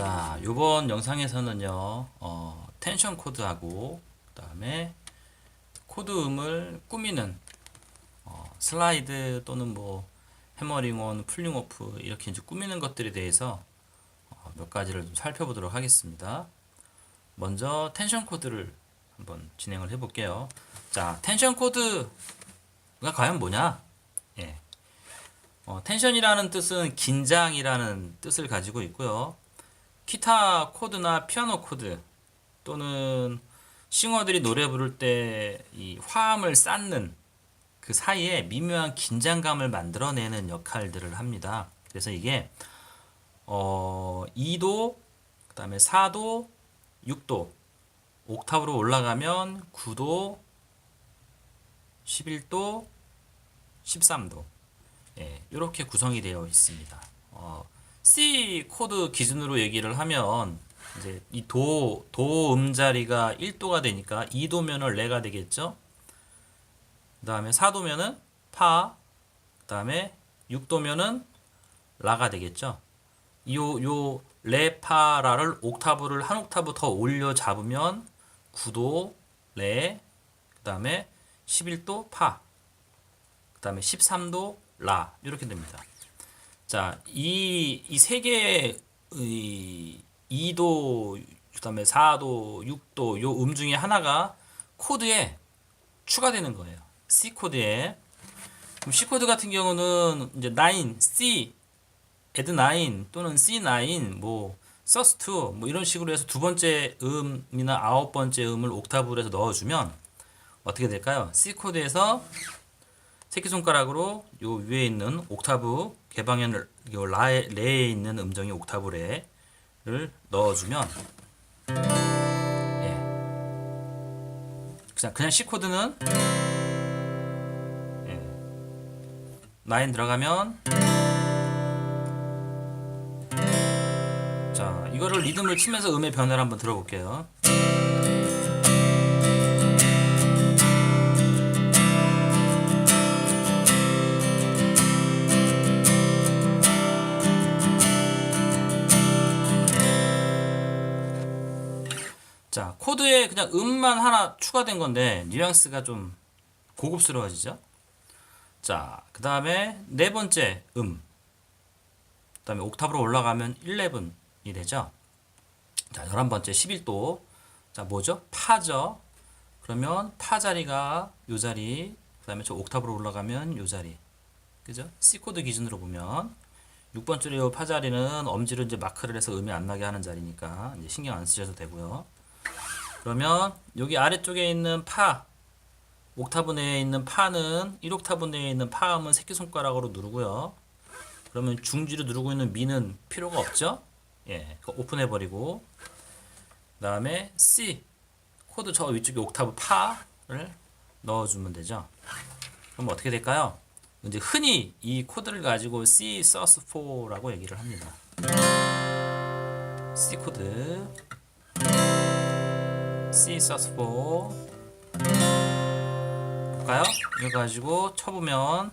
자, 요번 영상에서는요, 텐션 코드하고, 그 다음에 코드 음을 꾸미는, 슬라이드 또는 뭐, 해머링 온, 풀링 오프, 이렇게 이제 꾸미는 것들에 대해서 몇 가지를 좀 살펴보도록 하겠습니다. 먼저 텐션 코드를 한번 진행을 해볼게요. 자, 텐션 코드가 과연 뭐냐? 예. 텐션이라는 뜻은 긴장이라는 뜻을 가지고 있고요. 기타 코드나 피아노 코드 또는 싱어들이 노래 부를 때 이 화음을 쌓는 그 사이에 미묘한 긴장감을 만들어내는 역할들을 합니다. 그래서 이게 2도, 그 다음에 4도, 6도, 옥타브로 올라가면 9도, 11도, 13도, 예, 이렇게 구성이 되어 있습니다. C 코드 기준으로 얘기를 하면 이제 이 도 음자리가 1도가 되니까 2도면은 레가 되겠죠. 그 다음에 4도면은 파, 그 다음에 6도면은 라가 되겠죠. 요 레, 파, 라를 옥타브를 한 옥타브 더 올려 잡으면 9도 레, 그 다음에 11도 파, 그 다음에 13도 라, 이렇게 됩니다. 자, 이 세 개의 2도, 그 다음에 4도, 6도, 요 음 중에 하나가 코드에 추가되는 거예요. C 코드에. 그럼 C 코드 같은 경우는 이제 9, C, add 9 또는 C9, 뭐 sus2 뭐 이런 식으로 해서 두 번째 음이나 아홉 번째 음을 옥타브로 해서 넣어주면 어떻게 될까요? C 코드에서 새끼손가락으로 요 위에 있는 옥타브 개방현 요 레에 있는 음정이 옥타브 레를 넣어주면, 예, 그냥 C 코드는, 예, 라인 들어가면, 자, 이거를 리듬을 치면서 음의 변화를 한번 들어볼게요. 자, 코드에 그냥 음만 하나 추가된 건데 뉘앙스가 좀 고급스러워지죠. 자, 그 다음에 네 번째 그 다음에 옥타브로 올라가면 11이 되죠. 자, 11번째 11도. 자, 뭐죠? 파죠. 그러면 파 자리가 요 자리, 그 다음에 저 옥타브로 올라가면 요 자리, 그죠? C 코드 기준으로 보면 6번째 요 파 자리는 엄지로 이제 마크를 해서 음이 안 나게 하는 자리니까 이제 신경 안 쓰셔도 되고요. 그러면 여기 아래쪽에 있는 파, 옥타브 내에 있는 파는 1옥타브 내에 있는 파음은 새끼손가락으로 누르고요. 그러면 중지로 누르고 있는 미는 필요가 없죠. 예, 오픈해버리고, 그 다음에 C 코드 저 위쪽에 옥타브 파를 넣어주면 되죠. 그럼 어떻게 될까요? 이제 흔히 이 코드를 가지고 C sus4라고 얘기를 합니다. C 코드 C sus4 볼까요? 이거 가지고 쳐보면,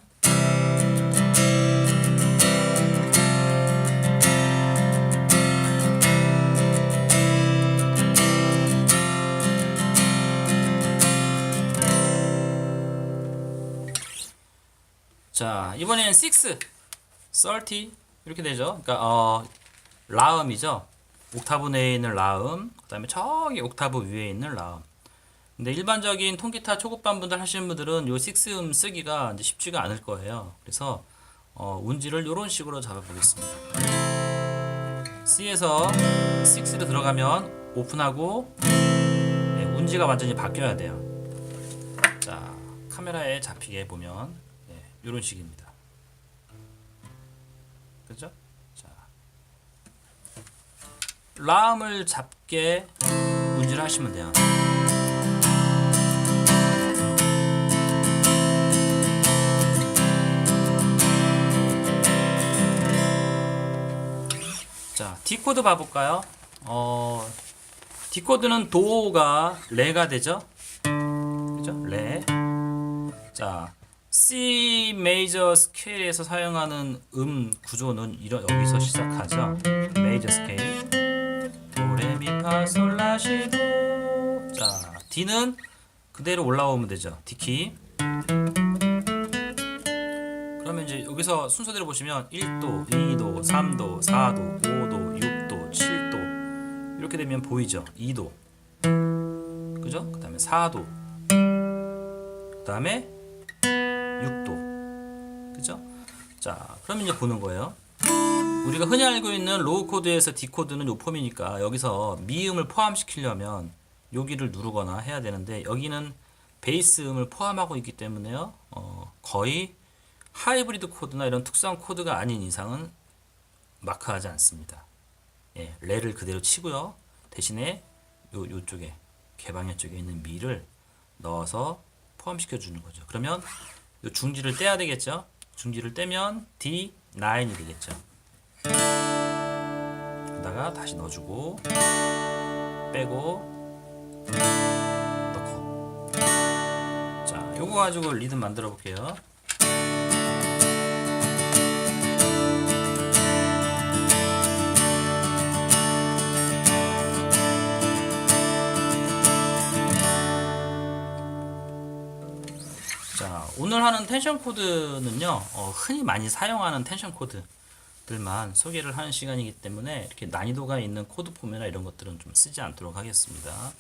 자, 이번엔 6, 30 이렇게 되죠. 그러니까 라음이죠. 옥타브 내에 있는 라음, 그 다음에 저기 옥타브 위에 있는 라음. 근데 일반적인 통기타 초급반 분들 하시는 분들은 요 6음 쓰기가 이제 쉽지가 않을 거예요. 그래서 운지를 이런 식으로 잡아보겠습니다. C에서 6로 들어가면 오픈하고, 네, 운지가 완전히 바뀌어야 돼요. 자, 카메라에 잡히게 보면, 네, 이런 식입니다. 그죠? 자, 라음을 잡게 운지를 하시면 돼요. 자, D 코드 봐볼까요? D 코드는 도가 레가 되죠? 그죠? 레. 자, C 메이저 스케일에서 사용하는 음 구조는 여기서 시작하죠. 메이저 스케일. 도레미파솔라시도. 자, D는 그대로 올라오면 되죠. D키. 그러면 이제 여기서 순서대로 보시면 1도, 2도, 3도, 4도, 5도, 6도, 7도 이렇게 되면 보이죠. 2도, 그죠? 그 다음에 4도, 그 다음에 6도, 그죠? 자, 그러면 이제 보는 거예요. 우리가 흔히 알고 있는 로우 코드에서 D 코드는 요 폼이니까 여기서 미음을 포함시키려면 여기를 누르거나 해야 되는데 여기는 베이스 음을 포함하고 있기 때문에요. 거의 하이브리드 코드나 이런 특수한 코드가 아닌 이상은 마크하지 않습니다. 예, 레를 그대로 치고요. 대신에 요쪽에 개방현 쪽에 있는 미를 넣어서 포함시켜 주는 거죠. 그러면 요 중지를 떼야 되겠죠. 중지를 떼면 D9이 되겠죠. 그러다가 다시 넣어주고 빼고 넣고. 자, 요거 가지고 리듬 만들어 볼게요. 자, 오늘 하는 텐션 코드는요, 흔히 많이 사용하는 텐션 코드들만 소개를 하는 시간이기 때문에 이렇게 난이도가 있는 코드 폼이나 이런 것들은 좀 쓰지 않도록 하겠습니다.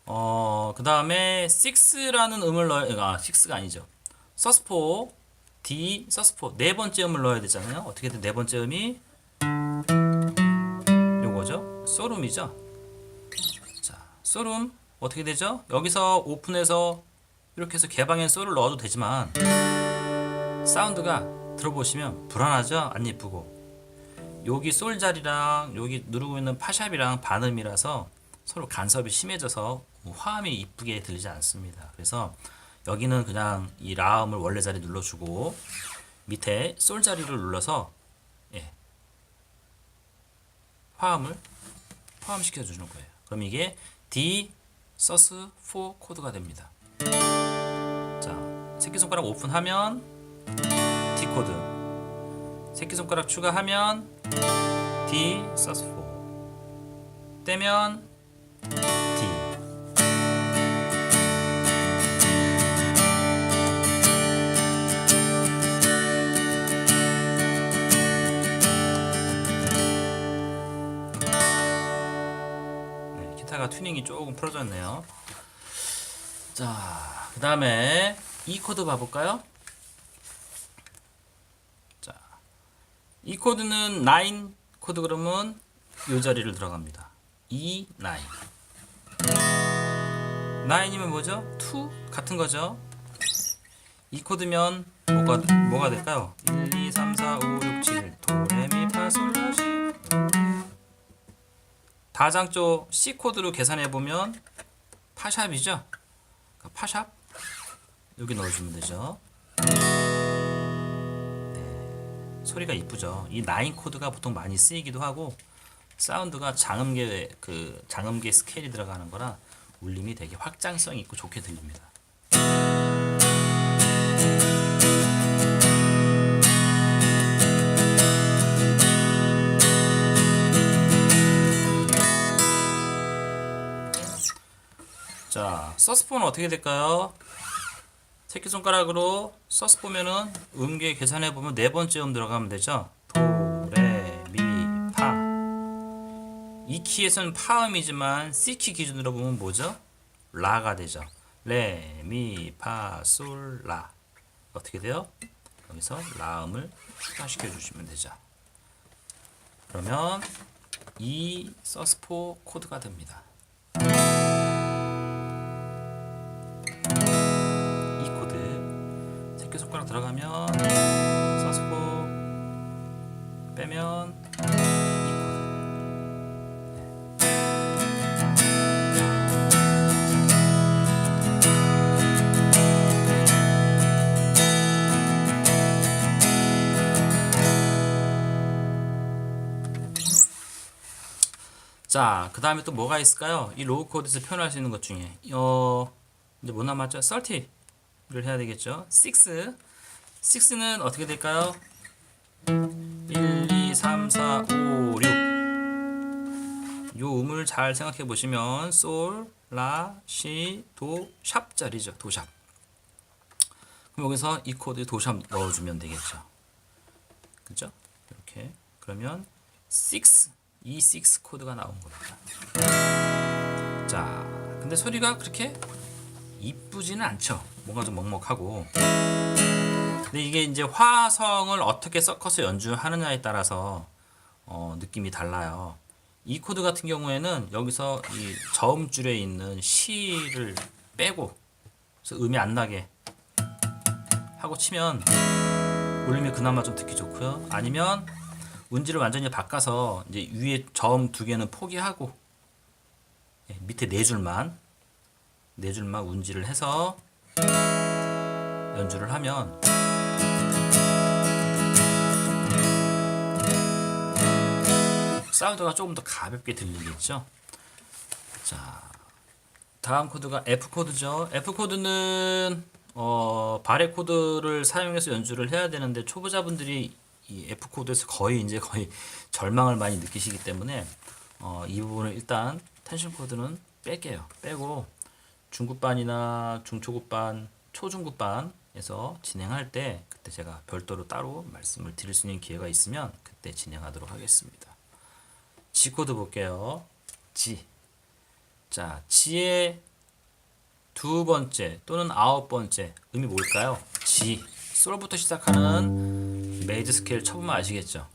그 다음에 6라는 음을 넣어야, 6가 아니죠. 서스포, D, 서스포, 네 번째 음을 넣어야 되잖아요. 어떻게든 네 번째 음이 요거죠. 소름이죠. 자, 소름, 어떻게 되죠? 여기서 오픈해서 이렇게 해서 개방엔 소를 넣어도 되지만 사운드가 들어보시면 불안하죠? 안 예쁘고 여기 솔 자리랑 여기 누르고 있는 파샵이랑 반음이라서 서로 간섭이 심해져서 화음이 이쁘게 들리지 않습니다. 그래서 여기는 그냥 이 라음을 원래 자리 눌러주고 밑에 솔 자리를 눌러서 화음을 포함시켜 주는 거예요. 그럼 이게 D 서스 4 코드가 됩니다. 자, 새끼손가락 오픈하면 D 코드, 새끼손가락 추가하면 D 서스 4, 떼면 D. 네, 기타가 튜닝이 조금 풀어졌네요. 자, 그 다음에 E 코드 봐볼까요? 자, E 코드는 9 코드 그러면 이 자리를 들어갑니다. E, 9. 9이면 뭐죠? 2 같은 거죠. E 코드면 뭐가 될까요? 1, 2, 3, 4, 5, 6, 7 도레미파솔라시. 다장조 C 코드로 계산해 보면 파샵이죠. 파샵 여기 넣어주면 되죠. 네, 소리가 이쁘죠. 이 9 코드가 보통 많이 쓰이기도 하고 사운드가 장음계 스케일이 들어가는 거라 울림이 되게 확장성 있고 좋게 들립니다. 자, 서스포는 어떻게 될까요? 새끼손가락으로 서스 보면은 음계 계산해 보면 네 번째 음 들어가면 되죠. 도, 레, 미, 파. 이 키에서는 파음이지만 C 키 기준으로 보면 뭐죠? 라가 되죠. 레, 미, 파, 솔, 라. 어떻게 돼요? 여기서 라음을 추가시켜 주시면 되죠. 그러면 이 서스포 코드가 됩니다. 손가락 들어가면 서스포 빼면 이 코드. 자, 그 다음에 또 뭐가 있을까요? 이 로우 코드에서 표현할 수 있는 것 중에 이제 뭐 남았죠? 30를 해야 되겠죠. 6는 어떻게 될까요? 1, 2, 3, 4, 5, 6. 요 음을 잘 생각해 보시면 솔, 라, 시, 도, 샵짜리죠. 도샵. 그럼 여기서 이 코드에 도샵 넣어주면 되겠죠. 그죠? 이렇게. 그러면 6, E6 코드가 나온 겁니다. 자, 근데 소리가 그렇게 이쁘지는 않죠. 뭔가 좀 먹먹하고. 근데 이게 이제 화성을 어떻게 섞어서 연주하느냐에 따라서 느낌이 달라요. 이 코드 같은 경우에는 여기서 이 저음줄에 있는 C를 빼고 그래서 음이 안 나게 하고 치면 울림이 그나마 좀 듣기 좋고요. 아니면 운지를 완전히 바꿔서 이제 위에 저음 두 개는 포기하고 밑에 네 줄만 운지를 해서 연주를 하면 사운드가 조금 더 가볍게 들리겠죠. 자, 다음 코드가 F 코드죠. F 코드는 바레 코드를 사용해서 연주를 해야 되는데 초보자분들이 이 F 코드에서 거의 절망을 많이 느끼시기 때문에 이 부분을 일단 텐션 코드는 뺄게요. 빼고 중급반이나 중초급반, 초중급반에서 진행할 때 그때 제가 별도로 따로 말씀을 드릴 수 있는 기회가 있으면 그때 진행하도록 하겠습니다. G 코드 볼게요. G. 자, G의 두 번째 또는 아홉 번째 음이 뭘까요? G. 솔부터 시작하는 메이저 스케일 쳐보면 아시겠죠?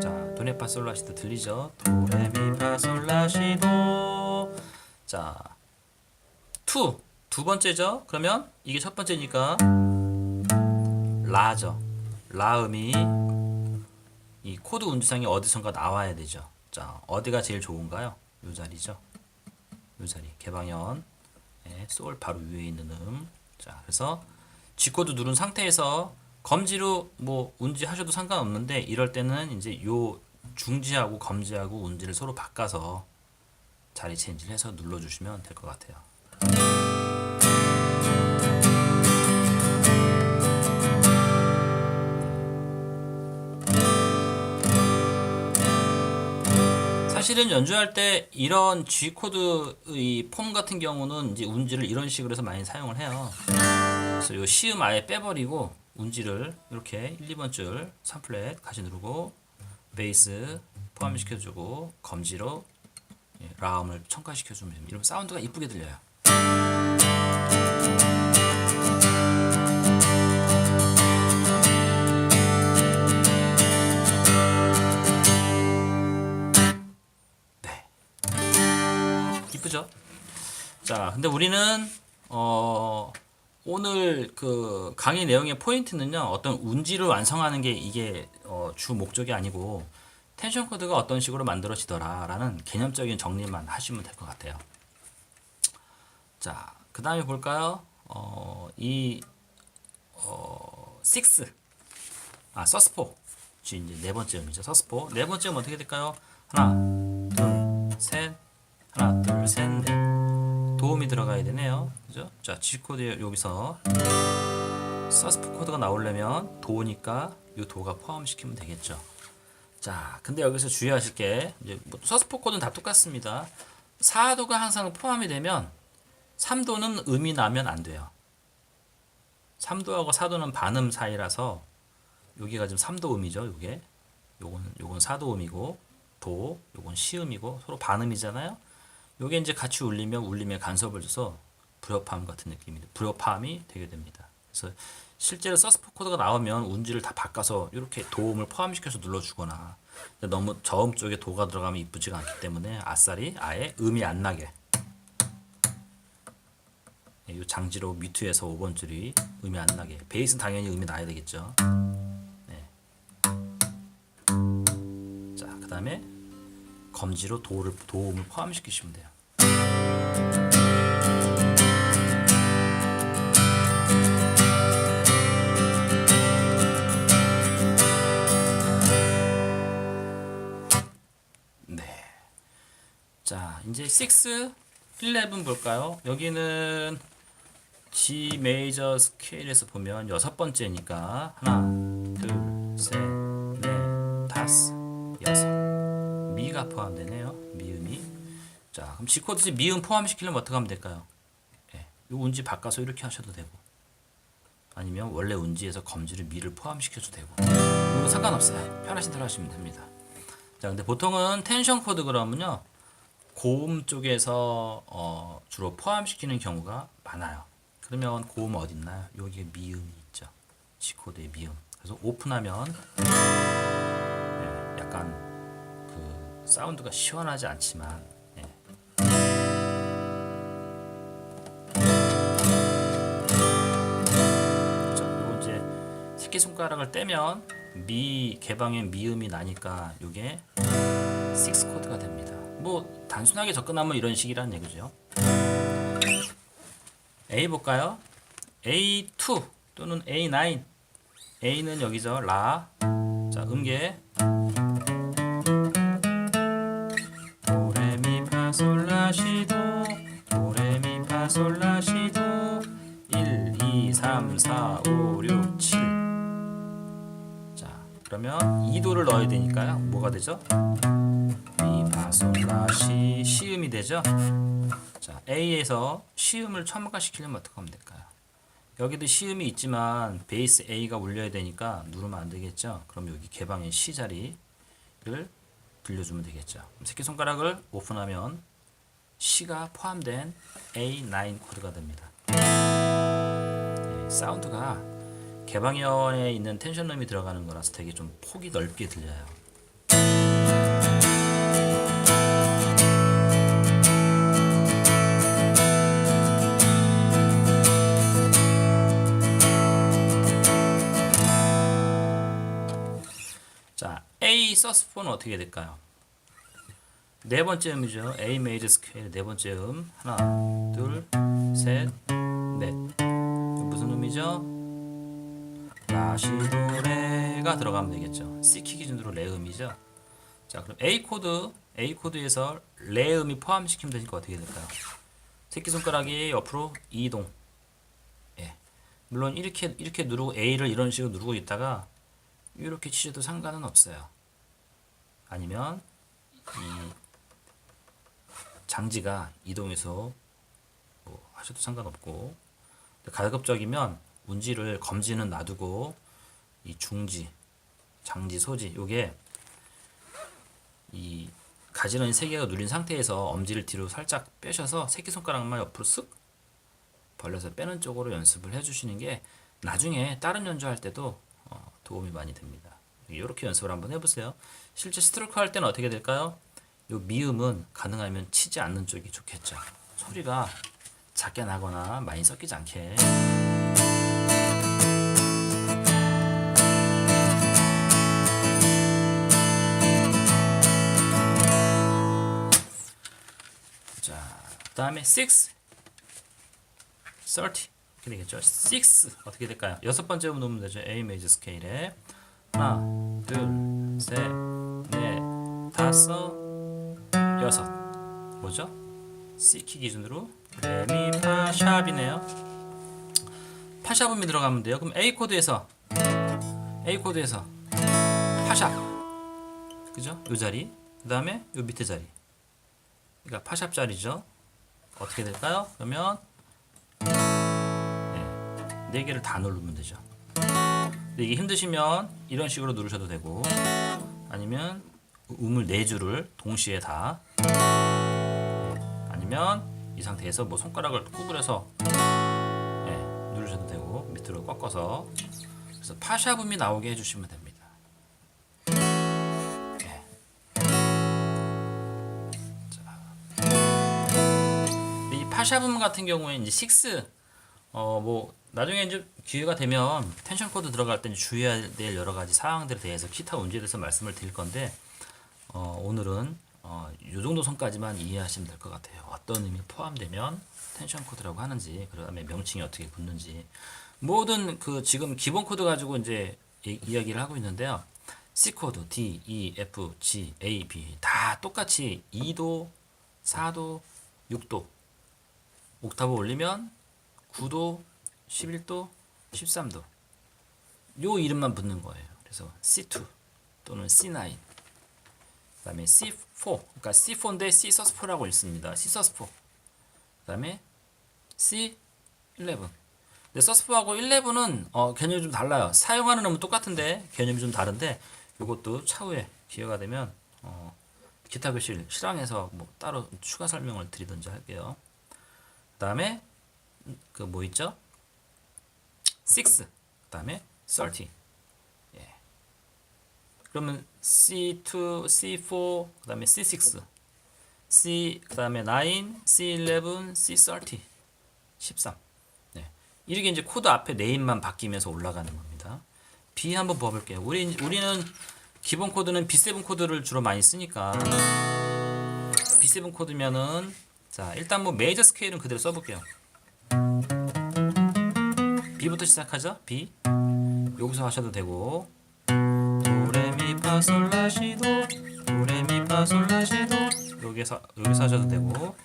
자, 도레파솔라시도 들리죠? 도레미파솔라시도. 자, 두 번째죠? 그러면 이게 첫 번째니까 라죠. 라 음이 이 코드 운지상에 어디선가 나와야 되죠. 자, 어디가 제일 좋은가요? 요 자리죠. 요 자리. 개방현. 네, 솔 바로 위에 있는 음. 자, 그래서 G 코드 누른 상태에서 검지로 뭐 운지 하셔도 상관없는데 이럴 때는 이제 요 중지하고 검지하고 운지를 서로 바꿔서 자리 체인지를 해서 눌러주시면 될 것 같아요. 사실은 연주할 때 이런 G 코드의 폼 같은 경우는 이제 운지를 이런 식으로 해서 많이 사용을 해요. 그래서 요 시음 아예 빼버리고 운지를 이렇게 1, 2번 줄 3플랫 같이 누르고 베이스 포함시켜주고 검지로 라음을 첨가시켜주면 됩니다. 이러면 사운드가 이쁘게 들려요. 이쁘죠? 자, 근데 우리는 오늘 그 강의 내용의 포인트는요, 어떤 운지를 완성하는 게 이게 주 목적이 아니고 텐션 코드가 어떤 식으로 만들어지더라라는 개념적인 정리만 하시면 될 것 같아요. 자, 그 다음에 볼까요? 6, 서스포. 이제 네 번째 음이죠. 서스포. 네 번째 음 어떻게 될까요? 하나, 둘, 셋. 하나, 둘, 셋, 넷. 도움이 들어가야 되네요. 그죠? 자, G 코드 여기서 서스포 코드가 나오려면 도니까 이 도가 포함시키면 되겠죠. 자, 근데 여기서 주의하실 게 이제 뭐 서스포 코드는 다 똑같습니다. 4도가 항상 포함이 되면 3도는 음이 나면 안 돼요. 3도하고 4도는 반음 사이라서 여기가 지금 3도 음이죠. 요건 4도 음이고 요건 시음이고 서로 반음이잖아요. 요게 이제 같이 울림에 간섭을 줘서 불협화음 같은 느낌이 불협화음이 되게 됩니다. 그래서 실제로 서스포 코드가 나오면 운지를 다 바꿔서 이렇게 도음을 포함시켜서 눌러주거나 너무 저음 쪽에 도가 들어가면 이쁘지가 않기 때문에 아싸리 아예 음이 안 나게 이 장지로 뮤트에서 5번 줄이 음이 안 나게 베이스는 당연히 음이 나야 되겠죠. 네. 자, 그 다음에 검지로 도음을 포함시키시면 돼요. 네. 자, 이제 6, 11 볼까요? 여기는 G 메이저 스케일에서 보면 여섯 번째니까 하나, 둘, 셋, 포함되네요. 미음이. 자, 그럼 G 코드 미음 포함시키려면 어떻게 하면 될까요? 예, 이 운지 바꿔서 이렇게 하셔도 되고, 아니면 원래 운지에서 검지를 미를 포함시켜도 되고, 이거 상관없어요. 편하신 대로 하시면 됩니다. 자, 근데 보통은 텐션 코드 그러면요, 고음 쪽에서 주로 포함시키는 경우가 많아요. 그러면 고음 어디 있나요? 여기에 미음이 있죠. G 코드의 미음. 그래서 오픈하면 약간 그 사운드가 시원하지 않지만, 그리고 이제 새끼손가락을 떼면 미 개방에 미음이 나니까 이게 6 코드가 됩니다. 뭐 단순하게 접근하면 이런 식이란 얘기죠. A 볼까요? A2 또는 A9. A는 여기죠. 라. 자, 음계. 도레미파솔라시도 도레미파솔라시도 1, 2, 3, 4, 5, 6, 7. 자, 그러면 2도를 넣어야 되니까요. 뭐가 되죠? 미파솔라시 시음이 되죠. 자, A에서 시음을 첨가시키려면 어떻게 하면 될까요? 여기도 시음이 있지만 베이스 A가 울려야 되니까 누르면 안 되겠죠. 그럼 여기 개방의 C 자리를 들려주면 되겠죠. 새끼손가락을 오픈하면 C가 포함된 A9 코드가 됩니다. 사운드가 개방현에 있는 텐션룸이 들어가는 거라서 되게 좀 폭이 넓게 들려요. 자, A 서스폰은 어떻게 될까요? 네 번째 음이죠. A 메이저 스케일 네 번째 음. 하나, 둘, 셋, 넷. 무슨 음이죠? 라시도레가 들어가면 되겠죠. C키 기준으로 레 음이죠. 자, 그럼 A 코드에서 레 음이 포함시키면 되니까 어떻게 될까요? 새끼손가락이 옆으로 이동. 예. 물론 이렇게 누르고 A를 이런 식으로 누르고 있다가 이렇게 치셔도 상관은 없어요. 아니면 이 장지가 이동해서 뭐 하셔도 상관없고, 가급적이면 운지를 검지는 놔두고 이 중지, 장지, 소지 요게 이 가지런히 세 개가 누린 상태에서 엄지를 뒤로 살짝 빼셔서 새끼손가락만 옆으로 쓱 벌려서 빼는 쪽으로 연습을 해주시는 게 나중에 다른 연주할 때도 도움이 많이 됩니다. 이렇게 연습을 한번 해보세요. 실제 스트로크 할 때는 어떻게 될까요? 요 미음은 가능하면 치지 않는 쪽이 좋겠죠. 소리가 작게 나거나 많이 섞이지 않게. 자, 그 다음에 6, 30 이렇게 되겠죠. 6 어떻게 될까요? 여섯 번째 음 놓으면 되죠. A 메이저 스케일에 하나, 둘, 셋, 넷, 다섯, 여섯. 뭐죠? C키 기준으로 레미파 샵이네요. 파샵음이 들어가면 돼요. 그럼 A 코드에서 파샵, 그죠? 요 자리, 그 다음에 요 밑에 자리. 그러니까 파샵 자리죠. 어떻게 될까요? 그러면 네 개를 다 누르면 되죠. 근데 이게 힘드시면 이런 식으로 누르셔도 되고, 아니면 음을 네 줄을 동시에 다, 아니면 이 상태에서 뭐 손가락을 구부려서 누르셔도 되고, 밑으로 꺾어서. 그래서 파샵음이 나오게 해주시면 됩니다. 이 파샵음 같은 경우에 이제 6, 뭐 나중에 이제 기회가 되면 텐션 코드 들어갈 때 주의해야 될 여러 가지 사항들에 대해서 기타 운지에 대해서 말씀을 드릴 건데, 오늘은 요 정도 선까지만 이해하시면 될 것 같아요. 어떤 의미 포함되면 텐션 코드라고 하는지, 그 다음에 명칭이 어떻게 붙는지, 모든 그 지금 기본 코드 가지고 이제 이야기를 하고 있는데요. C 코드, D, E, F, G, A, B 다 똑같이 2도, 4도, 6도 옥타브 올리면 9도, 11도, 13도 요 이름만 붙는 거예요. 그래서 C2 또는 C9 그다음에 C4, 그러니까 C4인데 C sus4라고 읽습니다. C sus4. 그다음에 C11. 근데 sus4하고 11은 개념이 좀 달라요. 사용하는 놈은 똑같은데 개념이 좀 다른데 이것도 차후에 기회가 되면 기타 교실 실황에서 뭐 따로 추가 설명을 드리든지 할게요. 그다음에 그 뭐 있죠? 6. 그다음에 30. 예. 그러면 C2, C4, 그다음에 C6, 그다음에 9, C11, C30, 13. 네. 이렇게 이제 코드 앞에 네임만 바뀌면서 올라가는 겁니다. B 한번 봐볼게요. 우리는 기본 코드는 B7 코드를 주로 많이 쓰니까 B7 코드면은 자 일단 뭐 메이저 스케일은 그대로 써볼게요. B부터 시작하죠. B 여기서 하셔도 되고 도레미파솔라시도 도레미파솔라시도 여기서 하셔도 되고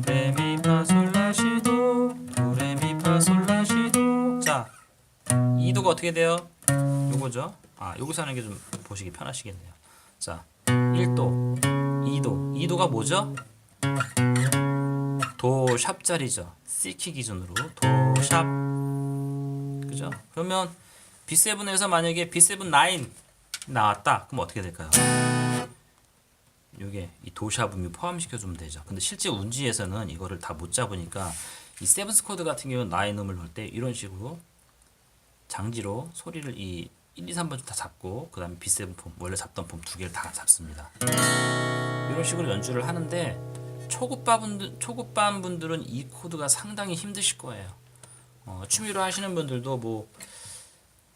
레미파솔라시도 도레미파솔라시도. 자 2도가 어떻게 돼요? 요거죠. 여기서 하는 게 좀 보시기 편하시겠네요. 자 1도 2도가 뭐죠? 도 샵짜리죠. C키 기준으로 도 샵. 그죠? 그러면 B7에서 만약에 B7 9 나왔다. 그럼 어떻게 될까요? 요게 이 도샵음이 포함시켜 주면 되죠. 근데 실제 운지에서는 이거를 다 못 잡으니까 이 세븐스 코드 같은 경우는 9음을 넣을 때 이런 식으로 장지로 소리를 이 1, 2, 3번 다 잡고 그 다음에 B7 폼 원래 잡던 폼 두 개를 다 잡습니다. 이런 식으로 연주를 하는데 초급반 분들은 이 코드가 상당히 힘드실 거예요. 취미로 하시는 분들도 뭐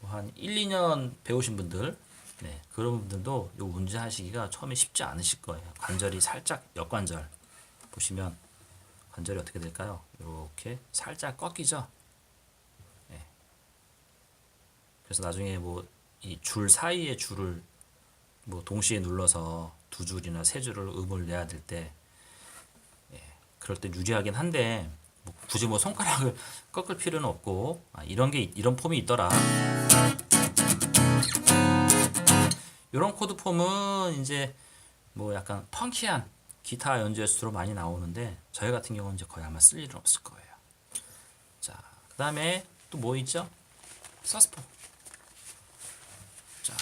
한 1, 2년 배우신 분들, 네, 그런 분들도 요 운지 하시기가 처음에 쉽지 않으실 거예요. 관절이 살짝 역관절 보시면 관절이 어떻게 될까요? 이렇게 살짝 꺾이죠. 네. 그래서 나중에 뭐 이 줄 사이에 줄을 뭐 동시에 눌러서 두 줄이나 세 줄을 음을 내야 될 때, 그럴 때 유리하긴 한데 뭐 굳이 뭐 손가락을 꺾을 필요는 없고 이런 폼이 있더라. 이런 코드 폼은 이제 뭐 약간 펑키한 기타 연주에서 주로 많이 나오는데 저희 같은 경우는 이제 거의 아마 쓸 일은 없을 거예요. 자, 그 다음에 또 뭐 있죠? 서스포. 자,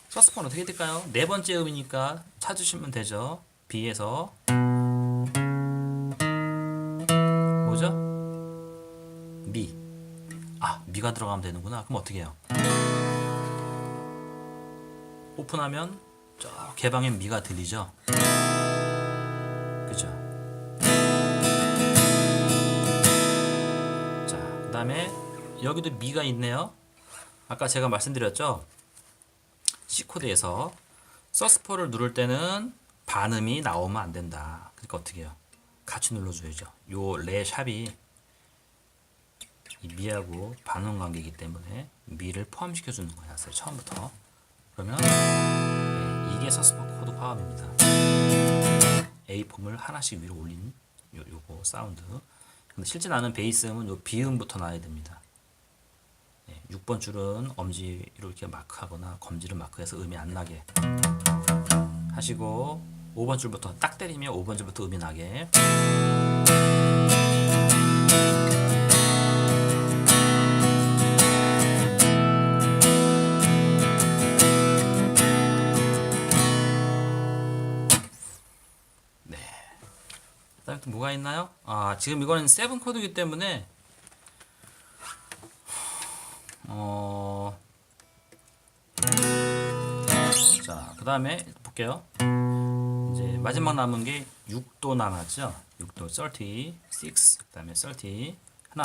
서스포는 어떻게 될까요? 네 번째 음이니까 찾으시면 되죠. B에서 뭐죠? 미. 미가 들어가면 되는구나. 그럼 어떻게 해요? 오픈하면 저 개방엔 미가 들리죠? 그죠? 자, 그 다음에 여기도 미가 있네요. 아까 제가 말씀드렸죠? C코드에서 서스포를 누를 때는 반음이 나오면 안 된다. 그러니까 어떻게 해요? 같이 눌러줘야죠. 요 레 샵이 이 미하고 반음 관계이기 때문에 미를 포함시켜 주는 거예요. 처음부터. 그러면 이게 서스포 코드 화음입니다. A 폼을 하나씩 위로 올린 요거 사운드. 근데 실제 나는 베이스음은 요 B음부터 나야 됩니다. 6번 줄은 엄지로 이렇게 마크하거나 검지를 마크해서 음이 안 나게 하시고 5번 줄부터 딱 때리면 5번 줄부터 음이 나게. 그다음에 또 뭐가 있나요? 지금 이거는 7 코드이기 때문에 자, 그 다음에 볼게요. 이제 마지막 남은 게 6도 남았죠. 6도 36, 그 다음에 30. 하나,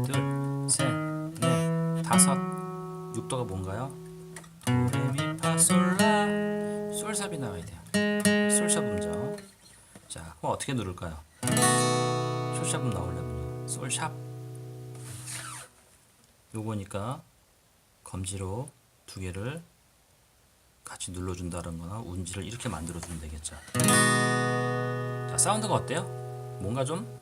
둘, 셋, 넷, 다섯. 6도가 뭔가요? 도레미파솔라 솔삽이 나와야 돼요. 솔샵 음정. 자, 그럼 어떻게 누를까요? 솔샵음 나오려면요. 솔샵. 요거니까 검지로 두 개를 같이 눌러준다는 거나 운지를 이렇게 만들어주면 되겠죠. 자, 사운드가 어때요? 뭔가 좀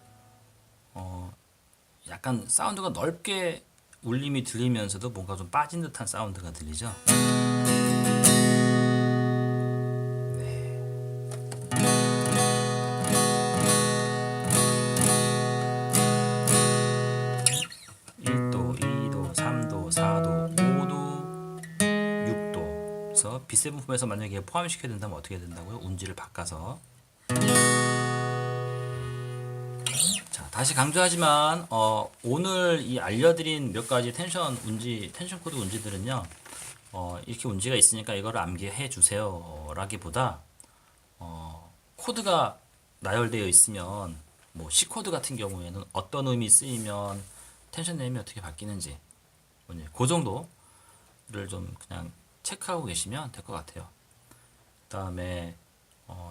약간 사운드가 넓게 울림이 들리면서도 뭔가 좀 빠진 듯한 사운드가 들리죠. 네. 4도, 5도, 6도. 그래서 B7 폼에서 만약에 포함시켜야 된다면 어떻게 된다고요? 운지를 바꿔서. 자, 다시 강조하지만 오늘 이 알려드린 몇 가지 텐션 코드 운지들은요. 이렇게 운지가 있으니까 이거를 암기해 주세요 라기보다 코드가 나열되어 있으면 뭐 C 코드 같은 경우에는 어떤 의미 쓰이면 텐션 네임이 어떻게 바뀌는지 그 정도를 좀 그냥 체크하고 계시면 될 것 같아요. 그다음에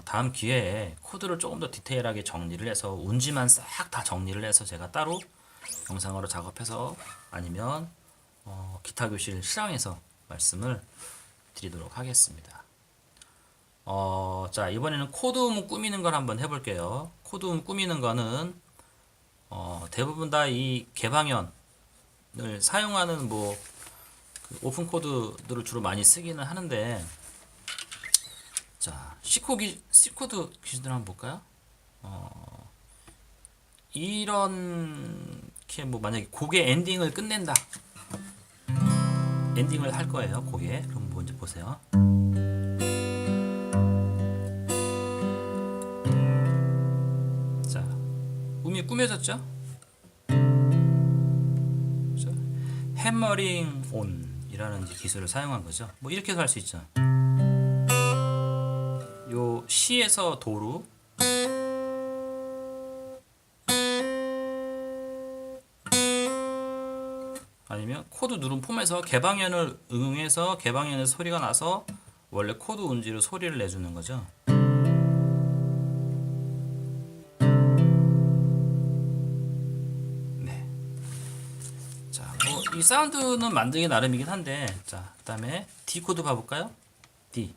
다음 기회에 코드를 조금 더 디테일하게 정리를 해서 운지만 싹 다 정리를 해서 제가 따로 영상으로 작업해서 아니면 기타 교실 실황에서 말씀을 드리도록 하겠습니다. 자, 이번에는 코드음 꾸미는 걸 한번 해볼게요. 코드음 꾸미는 거는 대부분 다 이 개방현을 사용하는 그 오픈 코드들을 주로 많이 쓰기는 하는데, 자, C코드 기준으로 한번 볼까요? 이렇게 만약에 곡의 엔딩을 끝낸다. 엔딩을 할 거예요, 곡에. 그럼 먼저 보세요. 자, 음이 꾸며졌죠? 해머링 온이라는 기술을 사용한 거죠. 뭐 이렇게도 할 수 있죠. 요 C에서 도로, 아니면 코드 누른 폼에서 개방현을 응용해서 개방현의 소리가 나서 원래 코드 운지로 소리를 내주는 거죠. 네. 자, 뭐 이 사운드는 만들기 나름이긴 한데, 자, 그다음에 D 코드 봐볼까요? D.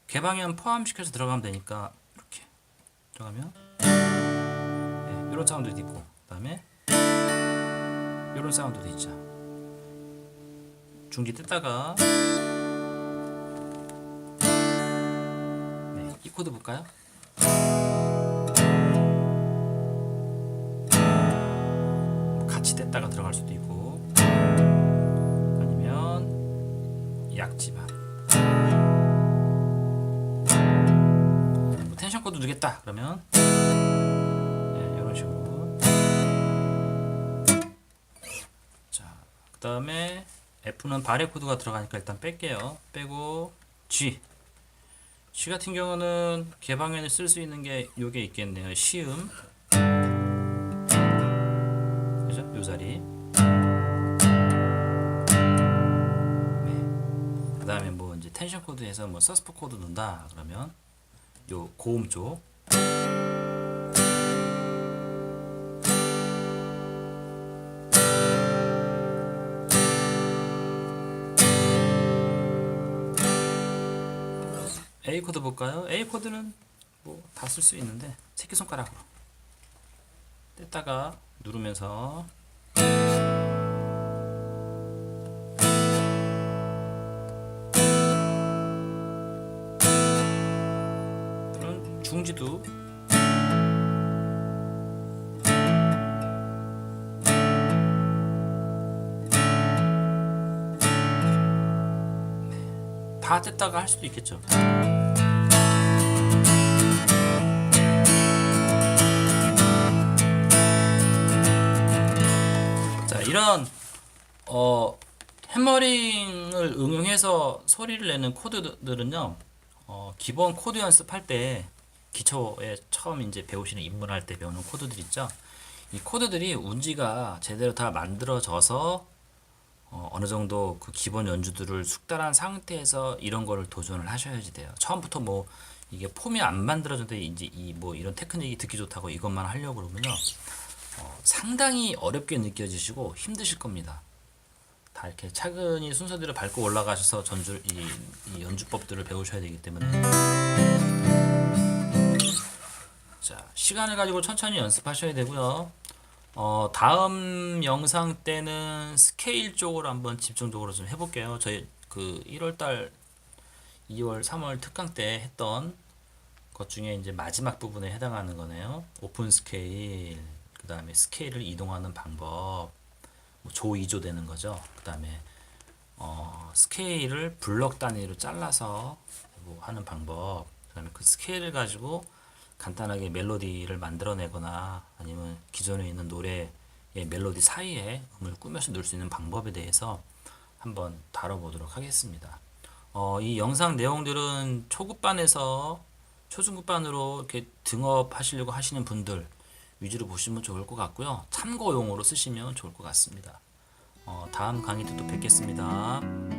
개방현 포함시켜서 들어가면 되니까 이렇게 들어가면 네, 이런 사운드도 있고, 그다음에 이런 사운드도 있죠. 중지 뜯다가 네, 이 코드 볼까요? 같이 뗐다가 들어갈 수도 있고, 아니면 약지만 뭐 텐션 코드 두겠다 그러면 네, 이런 식으로. 그 다음에 F는 바레 코드가 들어가니까 일단 뺄게요. 빼고 G 같은 경우는 개방현에 쓸 수 있는 게 요게 있겠네요. 시음, 그죠? 요 자리. 네. 그 다음에 뭐 이제 텐션 코드에서 뭐 서스포 코드 넣는다 그러면 요 고음 쪽. A 코드 볼까요? A 코드는 뭐 다 쓸 수 있는데 새끼손가락으로 뗐다가 누르면서 그런 중지도 다 뗐다가 할 수도 있겠죠. 이런 해머링을 응용해서 소리를 내는 코드들은요, 기본 코드 연습할 때 기초에 처음 이제 배우시는 입문할 때 배우는 코드들 있죠. 이 코드들이 운지가 제대로 다 만들어져서 어느 정도 그 기본 연주들을 숙달한 상태에서 이런 거를 도전을 하셔야지 돼요. 처음부터 뭐 이게 폼이 안 만들어졌는데 이제 뭐 이런 테크닉이 듣기 좋다고 이것만 하려고 그러면요. 상당히 어렵게 느껴지시고 힘드실 겁니다. 다 이렇게 차근히 순서대로 밟고 올라가셔서 이 연주법들을 배우셔야 되기 때문에, 자, 시간을 가지고 천천히 연습하셔야 되고요. 다음 영상 때는 스케일 쪽으로 한번 집중적으로 좀 해볼게요. 저희 그 1월달, 2월, 3월 특강 때 했던 것 중에 이제 마지막 부분에 해당하는 거네요. 오픈 스케일, 그 다음에 스케일을 이동하는 방법, 조 2조 되는 거죠. 그 다음에 스케일을 블럭 단위로 잘라서 뭐 하는 방법, 그 다음에 그 스케일을 가지고 간단하게 멜로디를 만들어내거나 아니면 기존에 있는 노래의 멜로디 사이에 음을 꾸며서 넣을 수 있는 방법에 대해서 한번 다뤄보도록 하겠습니다. 이 영상 내용들은 초급반에서 초중급반으로 이렇게 등업하시려고 하시는 분들 위주로 보시면 좋을 것 같고요. 참고용으로 쓰시면 좋을 것 같습니다. 다음 강의 때 또 뵙겠습니다.